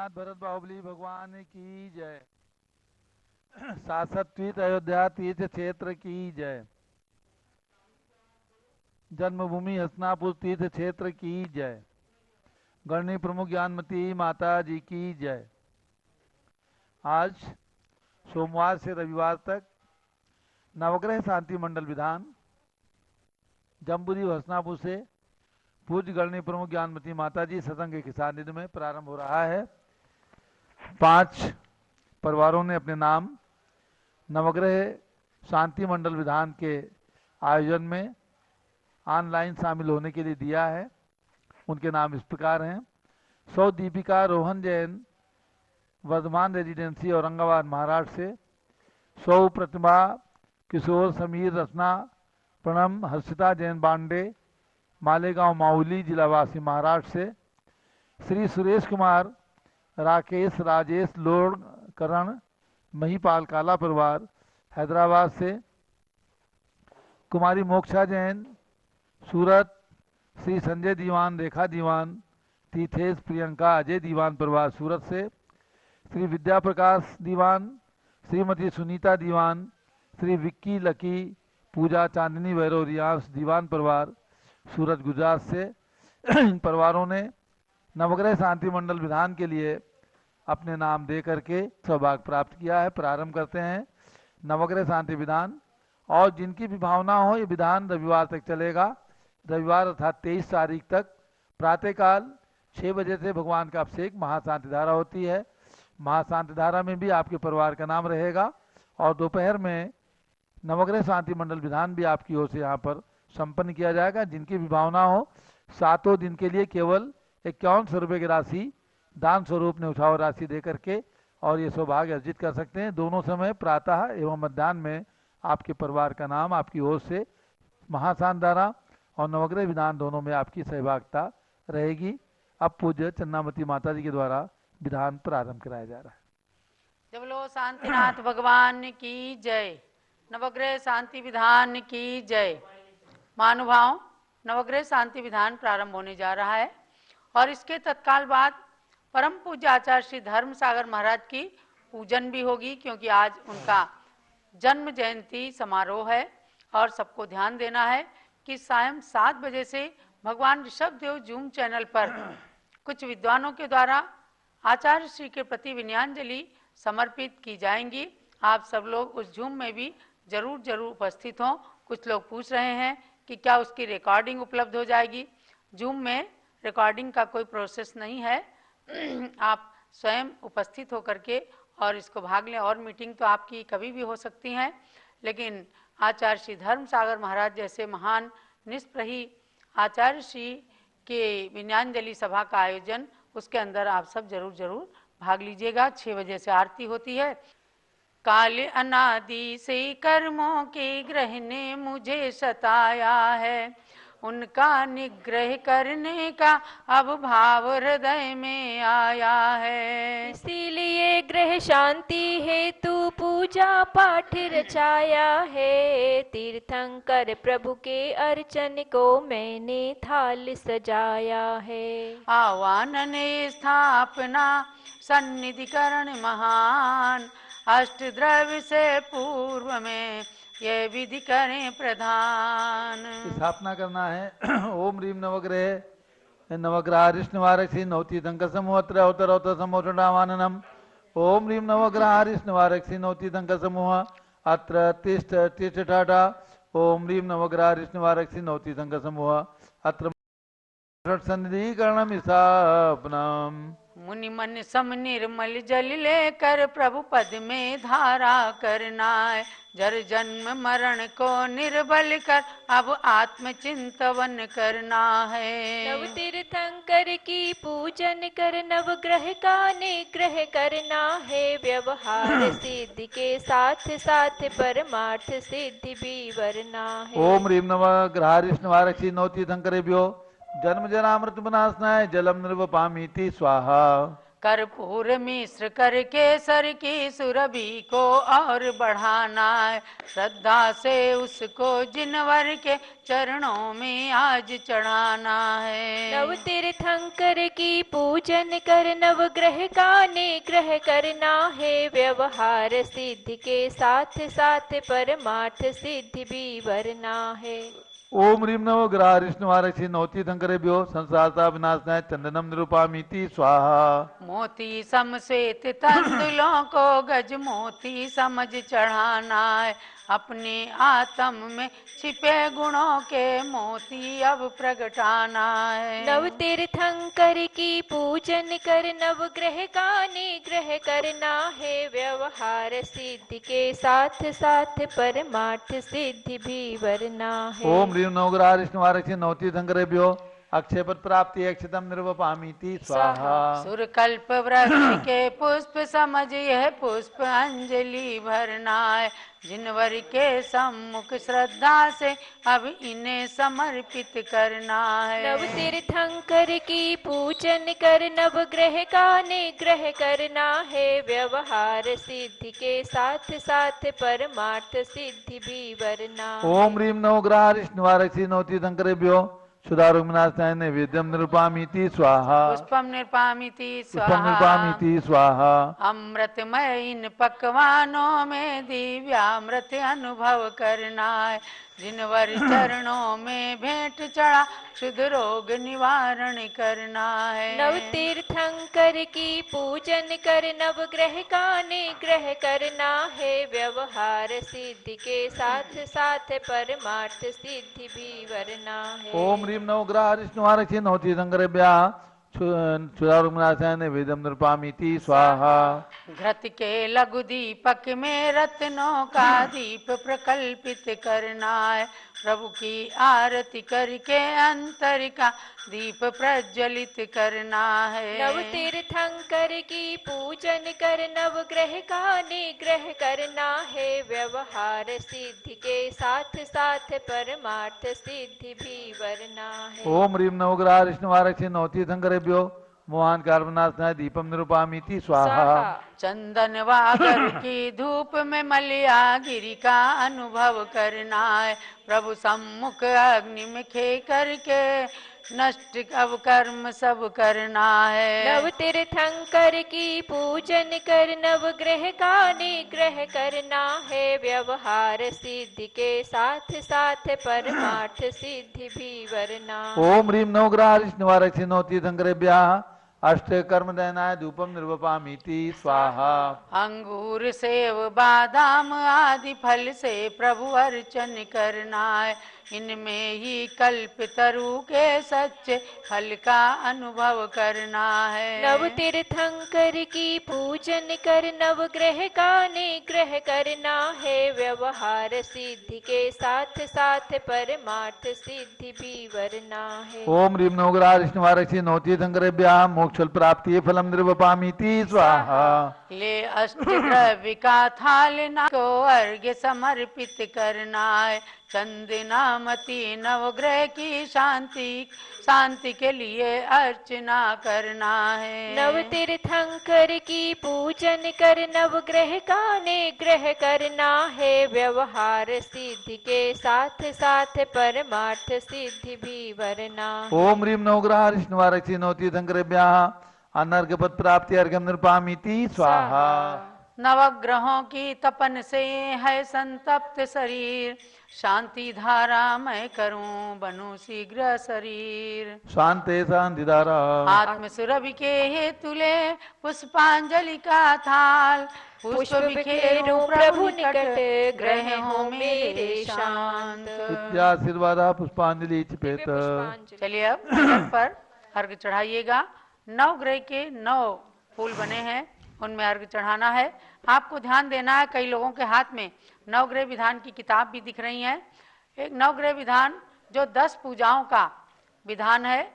नाथ भरत बाहुबली भगवान की जय। शासक तीर्थ अयोध्या तीर्थ क्षेत्र की जय। जन्मभूमि हसनापुर तीर्थ क्षेत्र की जय। गणनी प्रमुख ज्ञानमती माता जी की जय। आज सोमवार से रविवार तक नवग्रह शांति मंडल विधान जम्बूरी हसनापुर से पूज्य गणनी प्रमुख ज्ञानमती माता जी सत्संग के सानिध्य में प्रारंभ हो रहा है। 5 परिवारों ने अपने नाम नवग्रह शांति मंडल विधान के आयोजन में ऑनलाइन शामिल होने के लिए दिया है। उनके नाम इस प्रकार हैं: सौ दीपिका रोहन जैन वर्धमान रेजिडेंसी औरंगाबाद महाराष्ट्र से, सौ प्रतिभा किशोर समीर रचना प्रणम हर्षिता जैन बांडे मालेगांव माहुली जिलावासी महाराष्ट्र से, श्री सुरेश कुमार राकेश राजेश लोड करण महिपाल काला परिवार हैदराबाद से, कुमारी मोक्षा जैन सूरत, श्री संजय दीवान रेखा दीवान तीथेश प्रियंका अजय दीवान परिवार सूरत से, श्री विद्या प्रकाश दीवान श्रीमती सुनीता दीवान श्री विक्की लकी पूजा चांदनी वैरव रियांश दीवान परिवार सूरत गुजरात से। इन परिवारों ने नवग्रह शांति मंडल विधान के लिए अपने नाम दे करके सौभाग्य प्राप्त किया है। प्रारंभ करते हैं नवग्रह शांति विधान। और जिनकी भी भावना हो, ये विधान रविवार तक चलेगा। रविवार अर्थात 23 तारीख तक प्रातःकाल 6 बजे से भगवान का अभिषेक महाशांति धारा होती है। महाशांति धारा में भी आपके परिवार का नाम रहेगा। और दोपहर में नवग्रह शांति मंडल विधान भी आपकी ओर से यहाँ पर संपन्न किया जाएगा। जिनकी भी भावना हो, 7 दिन के लिए केवल 5100 रुपये की राशि दान स्वरूप न्यौछावर राशि दे करके और ये सौभाग्य अर्जित कर सकते हैं। दोनों समय प्रातः एवं मध्याह्न में आपके परिवार का नाम आपकी ओर से महाशांति धारा और नवग्रह विधान दोनों में आपकी सहभागिता रहेगी। अब पूज्य चन्नामती माता जी के द्वारा विधान प्रारंभ कराया जा रहा है। जब लो शांतिनाथ भगवान की जय। नवग्रह शांति विधान की जय। महानुभाव, नवग्रह शांति विधान प्रारंभ होने जा रहा है और इसके तत्काल बाद परम पूज्य आचार्य श्री धर्म सागर महाराज की पूजन भी होगी, क्योंकि आज उनका जन्म जयंती समारोह है। और सबको ध्यान देना है कि सायं 7 बजे से भगवान ऋषभ देव जूम चैनल पर कुछ विद्वानों के द्वारा आचार्य श्री के प्रति विनयांजलि समर्पित की जाएंगी। आप सब लोग उस जूम में भी जरूर उपस्थित हों। कुछ लोग पूछ रहे हैं कि क्या उसकी रिकॉर्डिंग उपलब्ध हो जाएगी। जूम में रिकॉर्डिंग का कोई प्रोसेस नहीं है। आप स्वयं उपस्थित होकर के और इसको भाग लें। और मीटिंग तो आपकी कभी भी हो सकती हैं, लेकिन आचार्य श्री धर्म सागर महाराज जैसे महान निष्प्रही आचार्य श्री के विनयांजलि सभा का आयोजन, उसके अंदर आप सब जरूर भाग लीजिएगा। 6 बजे से आरती होती है। काल अनादि से कर्मों के ग्रह ने मुझे सताया है, उनका निग्रह करने का अब भाव हृदय में आया है। इसीलिए ग्रह शांति हेतु पूजा पाठ रचाया है। तीर्थंकर प्रभु के अर्चन को मैंने थाल सजाया है। आह्वान ने स्थापना सन्निधिकरण महान, अष्ट द्रव्य से पूर्व में ये विधि करें प्रधान। स्थापना करना है। ओम रीम नवग्रह नवग्रह निवारक श्री नौती तंक समूह अत्र समोषणावाननम। ओम रीम नवग्रह निवारक श्री नौती तंक समूह अत्र तिष्ठ तिष्ठ ठाठा। ओम रीम नवग्रह निवारक श्री नौती तंक समूह अत्र सन्निधिकरणम स्थापनम। मुनि मन सम निर्मल जल लेकर प्रभु पद में धारा करना है। जर जन्म मरण को निर्बल कर अब आत्म चिंतवन करना है। नव तीर्थंकर की पूजन कर नवग्रह का निग्रह करना है। व्यवहार सिद्धि के साथ साथ परमार्थ सिद्धि भी वरना है। ओम रीम नवग्रह निवारक नौती तीर्थंकरेभ्यो जन्म जरामृत विनाशनाय जलम निर्वपामीति स्वाहा। कर्पूर मिश्र कर केसर की सुरभि को और बढ़ाना है। श्रद्धा से उसको जिनवर के चरणों में आज चढ़ाना है। नव तीर्थंकर की पूजन कर नवग्रह का निग्रह करना है। व्यवहार सिद्धि के साथ साथ परमार्थ सिद्धि भी वरना है। ओम ह्रीं नमो ग्रह विष्णुवारक्षि नवती शंकरेभ्यो संसारता विनाशनाय चंदनम निरूपामीति स्वाहा। मोती समश्वेत तंदुलों को गज मोती समझ चढ़ाना है। अपने आत्म में छिपे गुणों के मोती अब प्रगटाना है। नव तीर्थंकर की पूजन कर नवग्रह का निग्रह करना है। व्यवहार सिद्धि के साथ साथ परमार्थ सिद्धि भी वरना है। ओम ह्रीं नमो ग्रह विष्णुवारक्षि नवती शंकरेभ्यो अक्षयपद प्राप्ति अक्षतम निरूपामीति स्वाहा। सुरकल्प वृक्ष के पुष्प समझ यह पुष्प अंजलि भरना है। जिनवर के सम्मुख श्रद्धा से अब इन्हें समर्पित करना है। नव तीर्थंकर की पूजन कर नवग्रह का निग्रह करना है। व्यवहार सिद्धि के साथ साथ परमार्थ सिद्धि भी वरना है। ओम ह्रीं नमो ग्रह विष्णुवारक्षि नवती शंकरेभ्यो सुधारुग्नाशाय नैवेद्यम निरूपामीति स्वाहा। पुष्पम निर्पामिति पुष्पम स्वाहा। निरूपामीति स्वाहा। अमृतमय इन पकवानों में दिव्यामृत अनुभव करना है। जिनवर चरणों में भेंट चढ़ा शुद्ध रोग निवारण करना है। नव तीर्थंकर की पूजन कर नवग्रह का निग्रह करना है। व्यवहार सिद्धि के साथ साथ परमार्थ सिद्धि भी वरना है। ओम ह्रीं नमो ग्रह विष्णुवारक्षि नवती शंकरेभ्यः सुधारुग्नाशाय नैवेद्यम निरूपामीति स्वाहा। घृत के लघु दीपक में रत्नों का दीप प्रकल्पित करना है। प्रभु की आरती करके अंतर का दीप प्रज्वलित करना है। नव तीर्थंकर की पूजन कर नवग्रह का निग्रह करना है। व्यवहार सिद्धि के साथ साथ परमार्थ सिद्धि भी वरना है। ओम ह्रीं नमो ग्रह विष्णुवारक्षि नवती शंकरेभ्यो मोहन कार्बनाशनाय दीपम निरूपामीति स्वाहा। चंदन वागर की धूप में मलिया गिरी का अनुभव करना है। प्रभु सम्मुख अग्नि में खे करके नष्ट अब कर्म सब करना है। नव तीर्थंकर की पूजन कर नवग्रह का निग्रह करना है। व्यवहार सिद्धि के साथ साथ परमार्थ सिद्धि भी वरना है। ओम ह्रीं नमो ग्रह विष्णुवारक्षि नवती शंकरेभ्यः अष्ट कर्म दयनाय धूपम निरूपामीति स्वाहा। अंगूर सेव बादाम आदि फल से प्रभु अर्चन करना है। इनमें ही कल्प तरु के सच्चे फल का अनुभव करना है। नव तीर्थंकर की पूजन कर नवग्रह का निग्रह करना है। व्यवहार सिद्धि के साथ साथ परमार्थ सिद्धि भी वरना है। ओम ह्रीं नमो ग्रह विष्णुवारक्षि नवती शंकरेभ्यः मोक्ष प्राप्ति फलम निरूपामीति स्वाहा। ले अष्टद्रव्य का थाल ना को अर्घ्य समर्पित करना है। चंदनामती नवग्रह की शांति के लिए अर्चना करना है। नव तीर्थंकर की पूजन कर नवग्रह का निग्रह करना है। व्यवहार सिद्धि के साथ साथ परमार्थ सिद्धि भी वरना है। ओम ह्रीं नमो ग्रह विष्णुवारक्षि नवती शंकरेभ्यः अनर्घ्यपद प्राप्ति अर्घ्यम निरूपामीति स्वाहा। नवग्रहों की तपन से है संतप्त शरीर। शांति धारा मैं करूं बनूं शीघ्र शरीर। शांते शांति धारा आत्म सुरभि के हेतु ले पुष्पांजलि का थाल। पुष्प बिखेरूं प्रभु निकट ग्रह हो मेरे शांत। इत्याशीर्वादा पुष्पांजलि चिपेत। चलिए अब मंडप पर अर्घ चढ़ाइएगा। 9 ग्रह के 9 फूल बने हैं, उनमें अर्घ चढ़ाना है। आपको ध्यान देना है, कई लोगों के हाथ में नवग्रह विधान की किताब भी दिख रही है। एक नवग्रह विधान जो 10 पूजाओं का विधान है,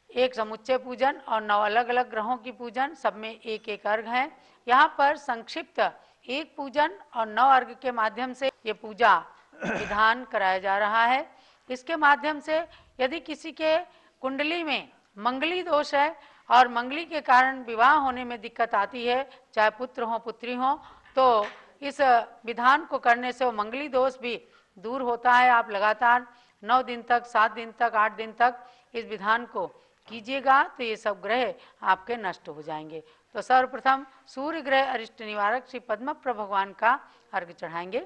एक समुच्चय पूजन और 9 अलग अलग ग्रहों की पूजन, सब में एक एक अर्घ है। यहाँ पर संक्षिप्त एक पूजन और 9 अर्घ के माध्यम से ये पूजा विधान कराया जा रहा है। इसके माध्यम से यदि किसी के कुंडली में मंगली दोष है और मंगली के कारण विवाह होने में दिक्कत आती है, चाहे पुत्र हो पुत्री हो, तो इस विधान को करने से वो मंगली दोष भी दूर होता है। आप लगातार 9 दिन तक, 7 दिन तक, 8 दिन तक इस विधान को कीजिएगा तो ये सब ग्रह आपके नष्ट हो जाएंगे। तो सर्वप्रथम सूर्य ग्रह अरिष्ट निवारक श्री पद्मप्रभ भगवान का अर्घ्य चढ़ाएंगे।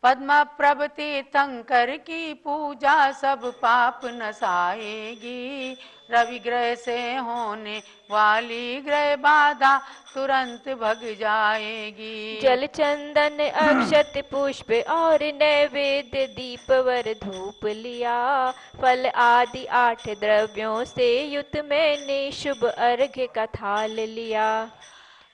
पद्मप्रभ तीर्थंकर की पूजा सब पाप नसाएगी, रवि ग्रह से होने वाली ग्रह बाधा तुरंत भग जाएगी। जल चंदन अक्षत पुष्प और नैवेद्य दीप वर धूप लिया, फल आदि 8 द्रव्यों से युक्त मैंने शुभ अर्घ्य का थाल लिया।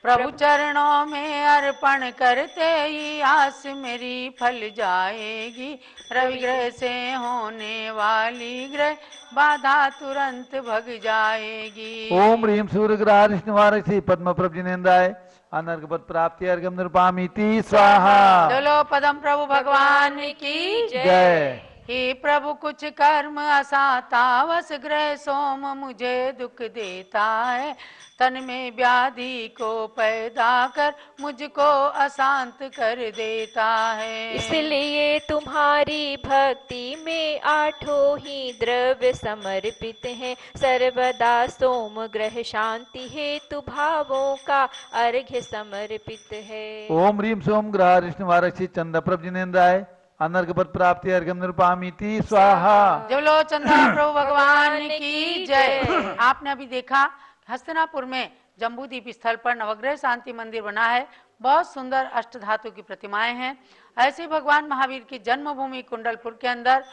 प्रभु चरणों में अर्पण करते ही आस मेरी फल जाएगी, रवि ग्रह से होने वाली ग्रह बाधा तुरंत भग जाएगी। ओम ह्रीम सूर्य ग्रह निवारक श्री पद्मप्रभ जिनेन्द्राय अनर्घ पद प्राप्ति अर्घ्यम निरूपामीति स्वाहा। चलो पदम प्रभु भगवान की जय। हे प्रभु कुछ कर्म असातावस ग्रह सोम मुझे दुख देता है, तन में व्याधि को पैदा कर मुझको अशांत कर देता है। इसलिए तुम्हारी भक्ति में 8 ही द्रव्य समर्पित हैं, सर्वदा सोम ग्रह शांति हेतु भावों का अर्घ्य समर्पित है। ओम ह्रीम सोम ग्रह निवारक श्री चंद्रप्रभ जिनेन्द्राय अनर्घ पद प्राप्ति अर्घ्यम निरूपामीति स्वाहा। बोलो चंद्र प्रभु भगवान की जय। आपने अभी देखा हस्तिनापुर में जम्बूद्वीप स्थल पर नवग्रह शांति मंदिर बना है, बहुत सुंदर अष्टधातु की प्रतिमाएं हैं। ऐसे भगवान महावीर की जन्मभूमि कुंडलपुर के अंदर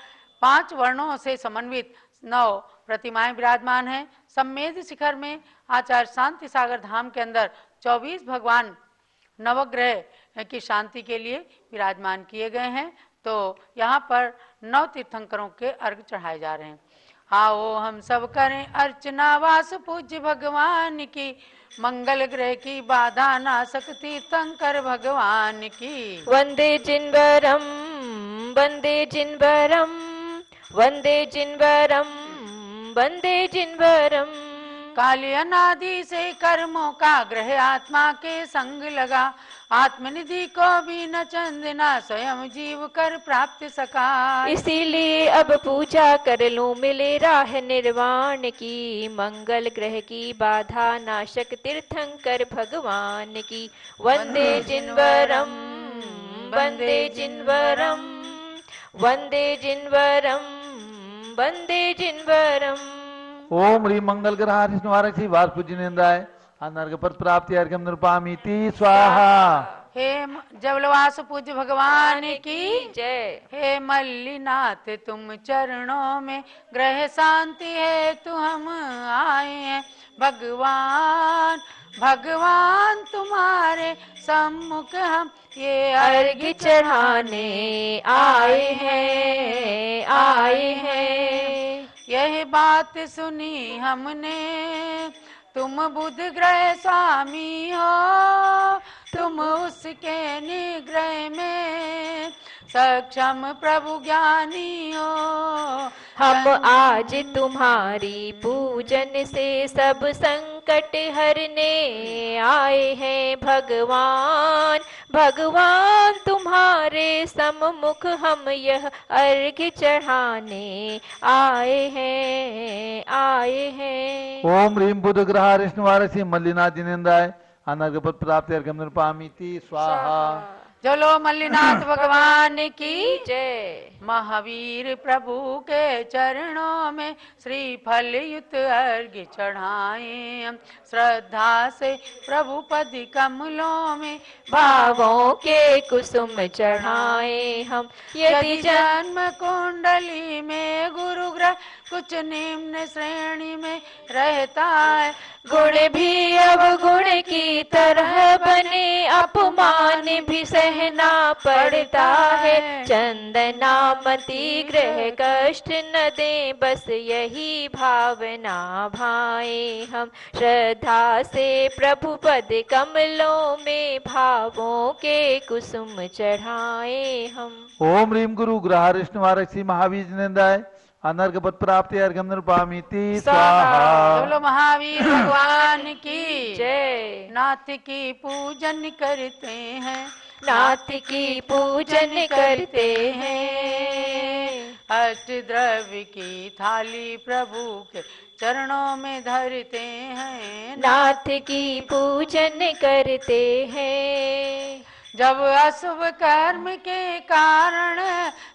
5 वर्णों से समन्वित 9 प्रतिमाएं विराजमान हैं। सम्मेद शिखर में आचार्य शांति सागर धाम के अंदर 24 भगवान नवग्रह की शांति के लिए विराजमान किए गए हैं। तो यहाँ पर 9 तीर्थंकरों के अर्घ चढ़ाए जा रहे हैं। आओ हम सब करें अर्चना वास पूज्य भगवान की, मंगल ग्रह की बाधा नाशक तीर्थंकर भगवान की। वंदे जिनवरम वंदे जिनवरम वंदे जिनवरम वंदे जिनवरम। काली अनादि से कर्मों का ग्रह आत्मा के संग लगा, आत्मनिधि को भी न चंदना स्वयं जीव कर प्राप्त सका। इसीलिए अब पूजा कर लूं मिले राह निर्वाण की, मंगल ग्रह की बाधा नाशक तीर्थंकर भगवान की। वंदे जिनवरम वंदे जिनवरम वंदे जिनवरम वंदे जिनवरम। ओम ह्रीम मंगल ग्रह निवारक श्री वासु जिनेन्द्राय अनर्घ पद प्राप्ति अर्घ्यम निरूपामीति स्वाहा। हे जबलवास पूज्य भगवान की जय। हे मल्लीनाथ तुम चरणों में ग्रह शांति है तू हम आए हैं, भगवान भगवान तुम्हारे सम्मुख हम ये अर्घ्य चढ़ाने आए हैं आए हैं। यह बात सुनी हमने तुम बुध ग्रह स्वामी हो, तुम उसके निग्रह में सक्षम प्रभु ज्ञानी हो। हम आज तुम्हारी पूजन से सब संकट हरने आए हैं भगवान। भगवान तुम्हारे सम्मुख हम यह अर्घ्य चढ़ाने आए हैं आए हैं। ओम ह्रीम बुध ग्रह निवारक श्री मल्लीनाथ जिनेन्द्राय अनर्घ पद प्राप्ति अर्घ्यम निरूपामीति स्वाहा। चलो मल्लीनाथ भगवान की जय। महावीर प्रभु के चरणों में श्रीफल युक्त अर्घ्य चढ़ाए हम, श्रद्धा से प्रभु पद कमलों में भावों के कुसुम चढ़ाए हम। यदि जन्म कुंडली में गुरु ग्रह कुछ निम्न श्रेणी में रहता है, गुण भी अवगुण की तरह बने, अपमान भी सहना पड़ता है। चंदनामती ग्रह कष्ट न दे, बस यही भावना भाए हम। श्रद्धा से प्रभु पद कमलों में भावों के कुसुम चढ़ाए हम। ओम ह्रीम गुरु ग्रह निवारक श्री महावीर जिनेन्द्राय अनर्घ पद प्राप्ति अर्घ्यम निरूपामीति स्वाहा। बोलो महावीर भगवान की जय। नाथ की पूजन करते हैं, नाथ की पूजन करते हैं, अष्ट द्रव्य की थाली प्रभु के चरणों में धरते हैं, नाथ की पूजन करते हैं। जब अशुभ कर्म के कारण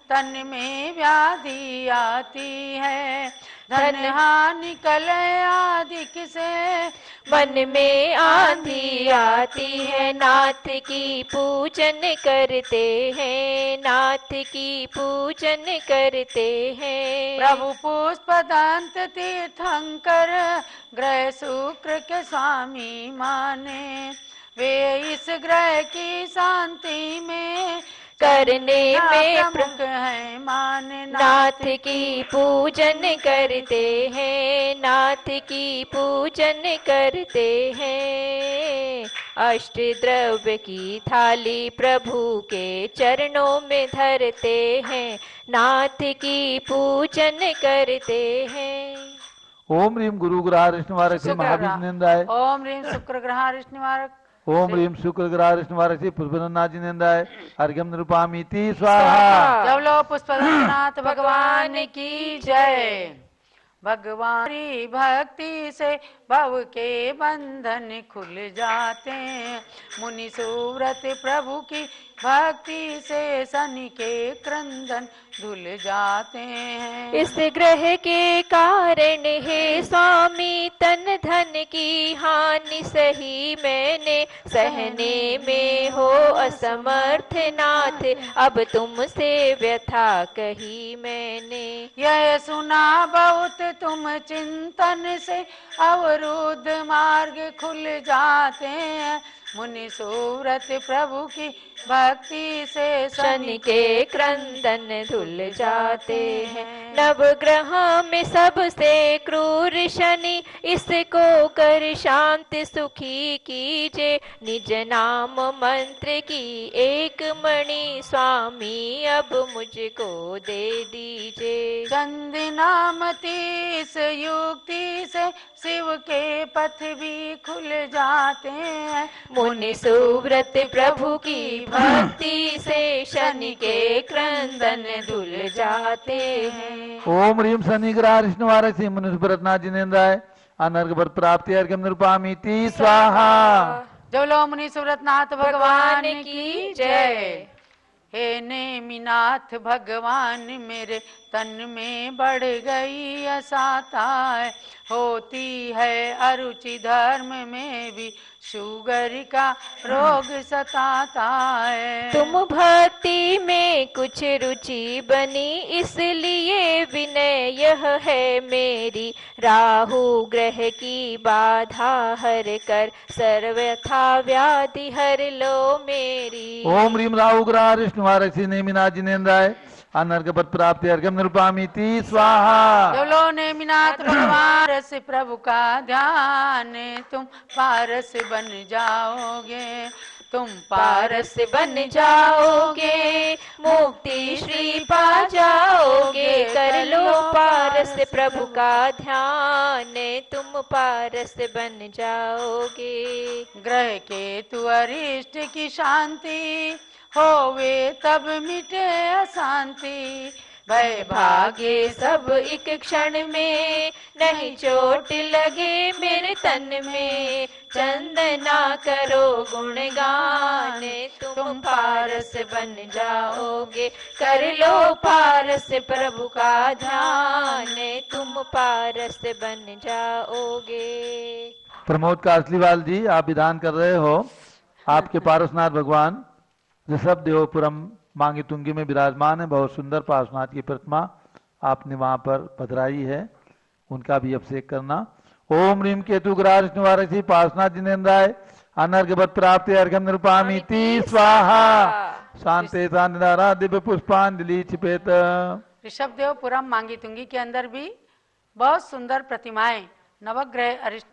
तन में व्याधि आती है, धन हानि कलह आदि से मन में आंधी आती है, नाथ की पूजन करते हैं, नाथ की पूजन करते हैं। प्रभु पुष्प दंत तीर्थंकर ग्रह शुक्र के स्वामी माने, वे इस ग्रह की शांति में करने में प्रमुख है माने, नाथ की पूजन करते हैं, नाथ की पूजन करते हैं। अष्ट द्रव्य की थाली प्रभु के चरणों में धरते हैं, नाथ की पूजन करते हैं। ओम ह्रीम गुरु ग्रह निवारक श्री महावीर निंदाय। ओम ह्रीम शुक्र ग्रह निवारक। ओम ह्रीम शुक्र ग्रह निवारक श्री पुष्पनाथ निंदाय। अर्घ्यम निरूपामीति स्वाहा। जब लो पुष्पनाथ भगवान की जय। भगवान की भक्ति से भव के बंधन खुल जाते हैं, मुनि सुव्रत प्रभु की भक्ति से शनि के क्रंदन धुल जाते हैं। इस ग्रह के कारण हे स्वामी तन धन की हानि सही मैंने, सहने में हो असमर्थ नाथ अब तुमसे व्यथा कही मैंने। यह सुना बहुत तुम चिंतन से अवरुद्ध मार्ग खुल जाते हैं, मुनि सुव्रत प्रभु की भक्ति से शनि के क्रंदन धुल जाते हैं। नवग्रह में सबसे क्रूर शनि, इसको कर शांत सुखी कीजे, निज नाम मंत्र की एक मणि स्वामी अब मुझको दे दीजिए। चंदनामती इस युक्ति से शिव के पथ भी खुल जाते हैं, मुनि सुव्रत प्रभु की भक्ति से शनि के क्रंदन धुल जाते हैं। ओम ह्रीम शनि ग्रह निवारक श्री मनुष्य जिनेन्द्राय। अनर्घ पद प्राप्ति अर्घ्यम निरूपामीति स्वाहा। जब लो मुनि सुव्रतनाथ भगवान की जय। हे नेमिनाथ भगवान मेरे तन में बढ़ गई असाताएं, होती है अरुचि धर्म में भी शुगर का रोग सताता है। तुम भक्ति में कुछ रुचि बनी इसलिए विनय यह है मेरी, राहु ग्रह की बाधा हर कर सर्वथा व्याधि हर लो मेरी। ओम ह्रीम राहु ग्रह निवारक श्री नेमिनाथ जिनेन्द्राय। अनर्घ पद प्राप्ति अर्घ्यम निरूपामीति स्वाहा। जो लो नेमिनाथ भगवान से प्रभु का ध्यान, तुम पारस बन जाओगे, तुम पारस बन जाओगे, मुक्ति श्री पा जाओगे। कर लो पारस प्रभु का ध्यान, तुम पारस बन जाओगे। ग्रह केतु अरिष्ट की शांति होवे तब मिटे अशांति, भय भागे सब एक क्षण में, नहीं चोट लगे मेरे तन में। चंदना करो गुणगान, तुम पारस बन जाओगे। कर लो पारस प्रभु का ध्यान, तुम पारस बन जाओगे। प्रमोद कासलीवाल जी, आप विधान कर रहे हो। आपके पारसनाथ भगवान ऋषभ देवपुरम मांगी तुंगी में विराजमान है। बहुत सुंदर पार्श्वनाथ की प्रतिमा आपने वहां पर पधराई है, उनका भी अभिषेक करना। ओम ह्रीम केतु ग्रह निवारक श्री पार्श्वनाथ जिनेन्द्राय। अनर्घ पद प्राप्ति अर्घ्यम निरूपामीति स्वाहा। शांते शांतिधारा दिव्य पुष्पांजलि छिपेत। ऋषभ देवपुरम मांगी तुंगी के अंदर भी बहुत सुंदर प्रतिमाएं, नवग्रह अरिष्ट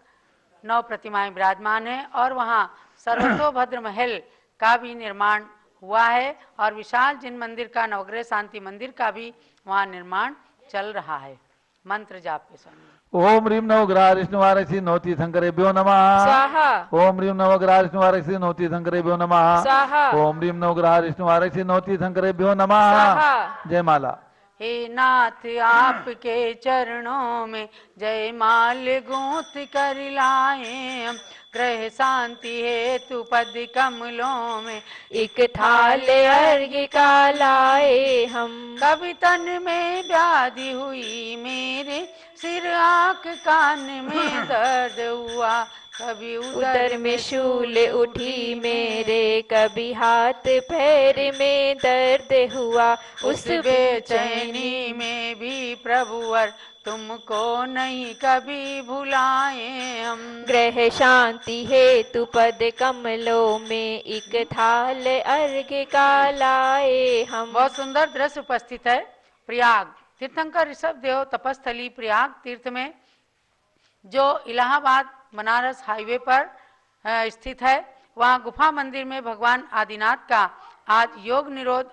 9 प्रतिमाएं विराजमान है, और वहाँ सर्वतोभद्र महल का भी निर्माण हुआ है, और विशाल जिन मंदिर का, नवग्रह शांति मंदिर का भी वहाँ निर्माण चल रहा है। मंत्र जाप के समय ओम ह्रीं नवग्रह विष्णुवारसी नोति शंकरेभ्यो नमः। स्वाहा ओम ह्रीं नवग्रह विष्णुवारसी नोति शंकरेभ्यो नमः। स्वाहा ओम ह्रीं नवग्रह विष्णुवारसी नोति शंकरेभ्यो नमः। स्वाहा। जय माला। हे नाथ आपके चरणों में जय माल गूंथ कर लाए हम। ग्रह शांति हेतु पद कमलों में एक थाल अर्घ्य का लाए हम। कभी तन में व्याधि हुई मेरे, सिर आंख कान में दर्द हुआ, कभी उदर में शूल उठी मेरे, कभी हाथ पैर में दर्द हुआ। उस बेचैनी में भी प्रभुवर तुमको नहीं कभी भुलाए हम। ग्रह शांति हेतु पद कमलों में एक थाल अर्घ्य का लाए हम। बहुत सुंदर दृश्य उपस्थित है। प्रयाग तीर्थंकर ऋषभ देव तपस्थली प्रयाग तीर्थ में, जो इलाहाबाद बनारस हाईवे पर स्थित है, वहाँ गुफा मंदिर में भगवान आदिनाथ का आज योग निरोध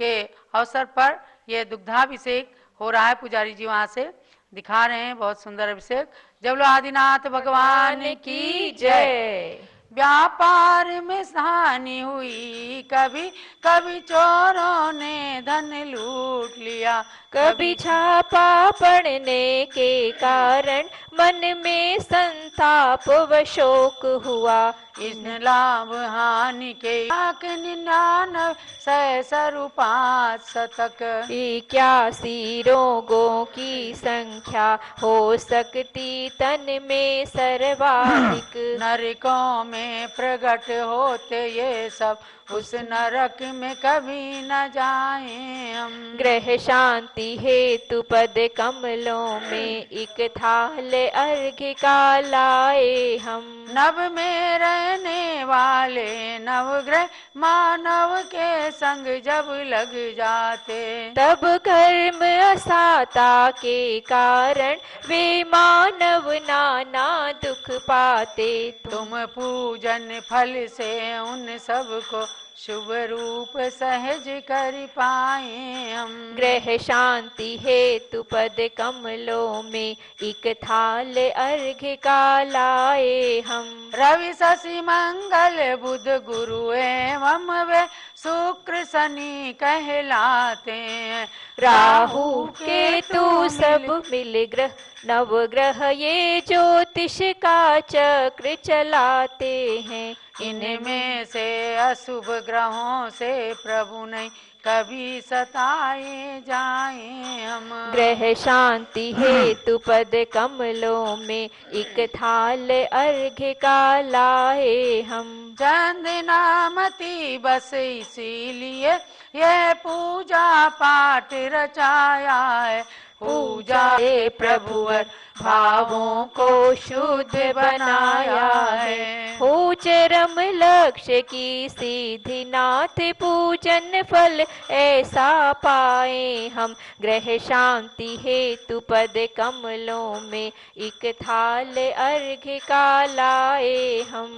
के अवसर पर यह दुग्धाभिषेक हो रहा है। पुजारी जी वहाँ से दिखा रहे हैं, बहुत सुंदर अभिषेक। जब लो आदिनाथ भगवान की जय। व्यापार में हानि हुई, कभी कभी चोरों ने धन लूट लिया, कभी छापा पड़ने के कारण मन में संताप व शोक हुआ। इन लाभ हानि के 99,605 81 रोगों की संख्या हो सकती तन में सर्वाधिक। नरकों में प्रकट होते ये सब, उस नरक में कभी न जाएं हम। ग्रह शांति हेतु पद कमलों में एक थाल अर्घ्य का लाए हम। नभ में रहने वाले नवग्रह मानव के संग जब लग जाते, तब कर्म असाता के कारण वे मानव नाना दुख पाते। तुम पूजन फल से उन सब को शुभ रूप सहज कर पाए हम। ग्रह शांति हेतु पद कमलों में एक थाल अर्घ्य का लाए हम। रवि शशि मंगल बुध गुरु एवं वे शुक्र शनि कहलाते हैं। राहु केतु सब मिल ग्रह नवग्रह ये ज्योतिष का चक्र चलाते हैं। इनमें से अशुभ ग्रहों से प्रभु नहीं कभी सताए जाएं हम। ग्रह शांति हेतु पद कमलों में एक थाल अर्घ्य का लाए हम। चंदनामती बस इसीलिए यह पूजा पाठ रचाया है। पूजा हे प्रभुवर भावों को शुद्ध बनाया है। हो चरम लक्ष्य की सिद्धि नाथ पूजन फल ऐसा पाए हम। ग्रह शांति हेतु पद कमलों में एक थाल अर्घ्य का लाए हम।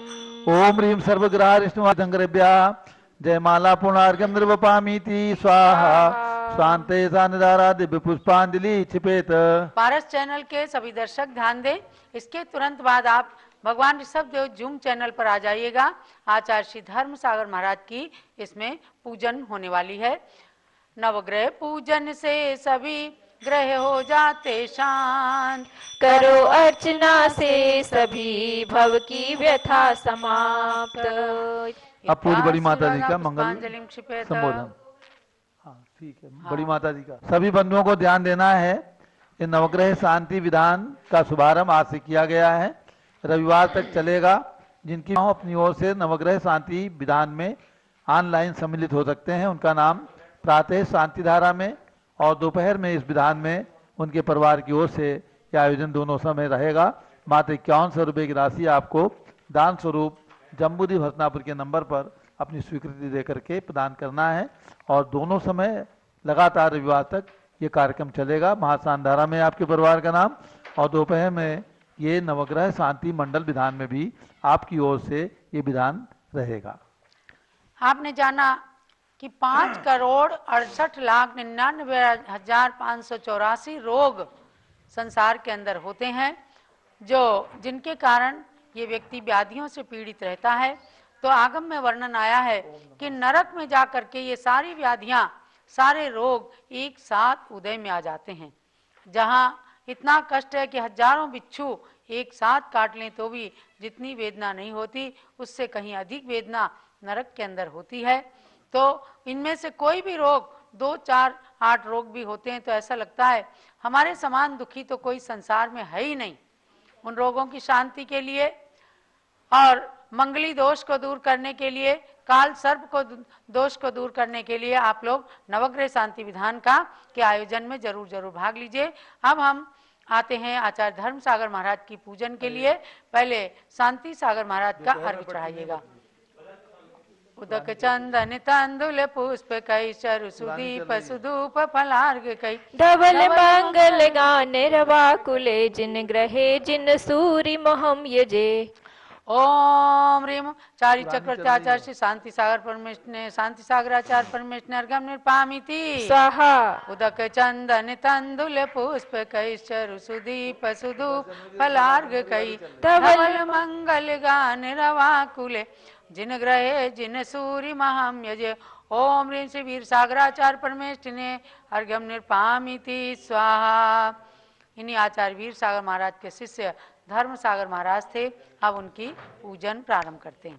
ओम ह्रीं सर्वग्रह विष्णुवादंगरेभ्या जय माला पूर्णार्घ्यं निर्वपामीति स्वाहा। शांते सानिधारा दिव्य पुष्पांजलि छिपेत। पारस चैनल के सभी दर्शक ध्यान दें, इसके तुरंत बाद आप भगवान ऋषभ देव जूम चैनल पर आ जाइएगा। आचार्य श्री धर्म सागर महाराज की इसमें पूजन होने वाली है। नवग्रह पूजन से सभी ग्रह हो जाते शांत, करो अर्चना से सभी भव की व्यथा समाप्त। अब पूरी बड़ी माता जी का मंगल पुष्पांजलिं क्षिपेत। संबोधन। हाँ ठीक है, बड़ी माता जी का सभी बंधुओं को ध्यान देना है। ये नवग्रह शांति विधान का शुभारंभ आज से किया गया है, रविवार तक चलेगा। जिनकी अपनी ओर से नवग्रह शांति विधान में ऑनलाइन सम्मिलित हो सकते हैं, उनका नाम प्रातः शांति धारा में और दोपहर में इस विधान में उनके परिवार की ओर से यह आयोजन दोनों समय रहेगा। मात्र 5100 रुपये की राशि आपको दान स्वरूप जम्बूदी भरतनापुर के नंबर पर अपनी स्वीकृति दे करके प्रदान करना है। और दोनों समय लगातार रविवार तक ये कार्यक्रम चलेगा। महाशानधारा में आपके परिवार का नाम और दोपहर में ये नवग्रह शांति मंडल विधान में भी आपकी ओर से ये विधान रहेगा। आपने जाना कि 5,68,99,584 रोग संसार के अंदर होते हैं, जो जिनके कारण ये व्यक्ति व्याधियों से पीड़ित रहता है। तो आगम में वर्णन आया है कि नरक में जाकर के ये सारी व्याधियां, सारे रोग एक साथ उदय में आ जाते हैं। जहां इतना कष्ट है कि हजारों बिच्छू एक साथ काट लें तो भी जितनी वेदना नहीं होती, उससे कहीं अधिक वेदना नरक के अंदर होती है। तो इनमें से कोई भी रोग, 2, 4, 8 रोग भी होते हैं तो ऐसा लगता है हमारे समान दुखी तो कोई संसार में है ही नहीं। उन रोगों की शांति के लिए और मंगली दोष को दूर करने के लिए, काल सर्प को दोष को दूर करने के लिए आप लोग नवग्रह शांति विधान का के आयोजन में जरूर जरूर भाग लीजिए। अब हम आते हैं आचार्य धर्म सागर महाराज की पूजन के लिए। पहले शांति सागर महाराज का अर्घ्य चढ़ाइएगा। उदक चंदन तंदुल पुष्प कई चरु सुदीप सुधूप फलार्घ कई धवल मंगल गान रवाकुले जिन ग्रहे जिन सूरि मोहम यजे। ओम ह्रीम चारि चक्रवर्त्याचार्य श्री शांति सागर परमेश्वर शांति सागराचार्य परमेश्वर अर्घम निर्पामिति स्वाहा। उदक चंदन तंदुल पुष्प कई चरु सुदीप सुधूप फलार्घ कई धवल मंगल गान रवाकुले जिन ग्रहे जिन सूरि महाम यजे। ओम ह्रीम श्री वीर सागराचार्य परमेश्वर ने अर्घम निर्पामिति स्वाहा। इन्हीं आचार्य वीर सागर महाराज के शिष्य धर्म सागर महाराज थे। अब उनकी पूजन प्रारंभ करते हैं।